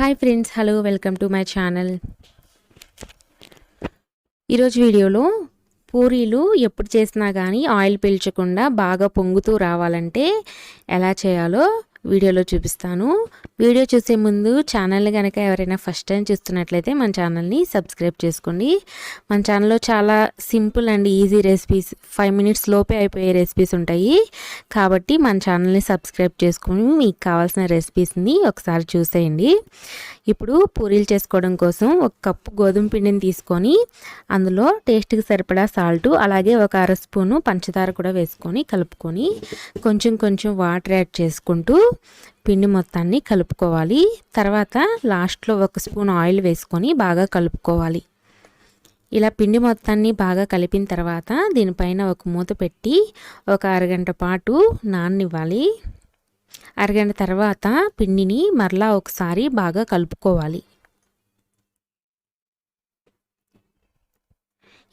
Hi friends, hello, welcome to my channel. ఈరోజు వీడియోలో పూరీలు ఎప్పుడు చేసినా కానీ ఆయిల్ పీల్చకుండా బాగా పొంగుతూ రావాలంటే ఎలా చేయాలో వీడియోలో చూపిస్తాను. వీడియో చూసే ముందు ఛానల్ని కనుక ఎవరైనా ఫస్ట్ టైం చూస్తున్నట్లయితే మన ఛానల్ని సబ్స్క్రైబ్ చేసుకోండి. మన ఛానల్లో చాలా simple and easy recipes, 5 minutes లోపే అయిపోయే రెసిపీస్ ఉంటాయి. కాబట్టి మన ఛానల్ని సబ్స్క్రైబ్ చేసుకొని మీకు కావాల్సిన రెసిపీస్ని ఒకసారి చూసేయండి. ఇప్పుడు పూరీలు చేసుకోవడం కోసం 1 కప్పు గోధుమ పిండిని తీసుకొని అందులో టేస్ట్కి సరిపడా సాల్ట్, అలాగే 1/2 స్పూను పంచదార కూడా వేసుకొని కలుపుకొని కొంచెం కొంచెం వాటర్ యాడ్ చేసుకుంటూ పిండి మొత్తాన్ని కలుపుకోవాలి. తర్వాత లాస్ట్లో 1 స్పూన్ ఆయిల్ వేసుకొని బాగా కలుపుకోవాలి. ఇలా పిండి మొత్తాన్ని బాగా కలిపిన తర్వాత దీనిపైన ఒక మూత పెట్టి ఒక అరగంట పాటు నాననివ్వాలి. అరగంట తర్వాత పిండిని మరలా ఒకసారి బాగా కలుపుకోవాలి.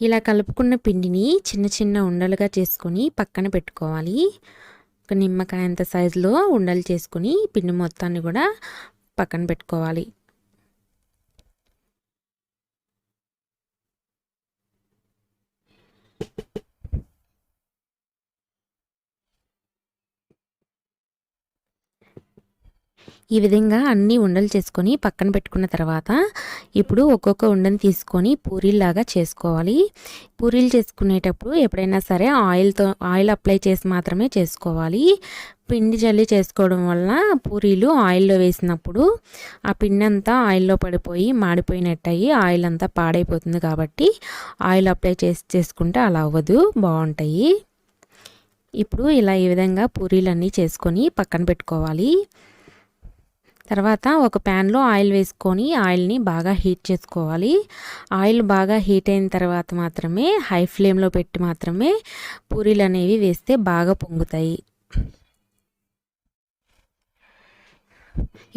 ఇలా కలుపుకున్న పిండిని చిన్న చిన్న ఉండలుగా చేసుకొని పక్కన పెట్టుకోవాలి. ఒక నిమ్మకాయ అంత సైజులో ఉండలు చేసుకొని పిండి మొత్తాన్ని కూడా పక్కన పెట్టుకోవాలి. ఈ విధంగా అన్ని ఉండలు చేసుకొని పక్కన పెట్టుకున్న తర్వాత ఇప్పుడు ఒక్కొక్క ఉండని తీసుకొని పూరీలాగా చేసుకోవాలి. పూరీలు చేసుకునేటప్పుడు ఎప్పుడైనా సరే ఆయిల్ అప్లై చేసి మాత్రమే చేసుకోవాలి. పిండి జల్లి చేసుకోవడం వల్ల పూరీలు ఆయిల్లో వేసినప్పుడు ఆ పిండి అంతా ఆయిల్లో పడిపోయి మాడిపోయినట్టు అయ్యి ఆయిల్ అంతా పాడైపోతుంది. కాబట్టి ఆయిల్ అప్లై చేసుకుంటే అలా అవ్వదు, బాగుంటాయి. ఇప్పుడు ఇలా ఈ విధంగా పూరీలన్నీ చేసుకొని పక్కన పెట్టుకోవాలి. తర్వాత ఒక ప్యాన్లో ఆయిల్ వేసుకొని ఆయిల్ని బాగా హీట్ చేసుకోవాలి. ఆయిల్ బాగా హీట్ అయిన తర్వాత మాత్రమే హై ఫ్లేమ్లో పెట్టి మాత్రమే పూరీలు అనేవి వేస్తే బాగా పొంగుతాయి.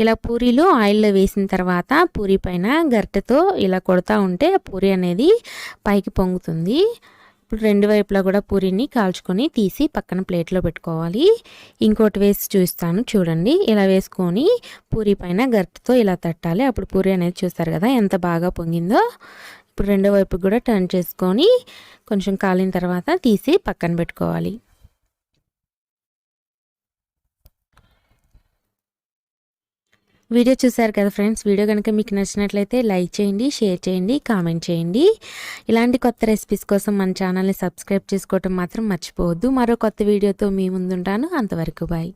ఇలా పూరీలు ఆయిల్లో వేసిన తర్వాత పూరీ పైన గరిటెతో ఇలా కొడతా ఉంటే పూరీ అనేది పైకి పొంగుతుంది. ఇప్పుడు 2 వైపులా కూడా పూరీని కాల్చుకొని తీసి పక్కన ప్లేట్లో పెట్టుకోవాలి. ఇంకోటి వేసి చూస్తాను చూడండి. ఇలా వేసుకొని పూరీ పైన గరిటెతో ఇలా తట్టాలి. అప్పుడు పూరీ అనేది చూస్తారు కదా ఎంత బాగా పొంగిందో. ఇప్పుడు 2వ వైపు కూడా టర్న్ చేసుకొని కొంచెం కాలిన తర్వాత తీసి పక్కన పెట్టుకోవాలి. వీడియో చూసారు కదా ఫ్రెండ్స్. వీడియో కనుక మీకు నచ్చినట్లయితే లైక్ చేయండి, షేర్ చేయండి, కామెంట్ చేయండి. ఇలాంటి కొత్త రెసిపీస్ కోసం మన ఛానల్ని సబ్స్క్రైబ్ చేసుకోవటం మాత్రం మర్చిపోవద్దు. మరో కొత్త వీడియోతో మీ ముందుంటాను. అంతవరకు బాయ్.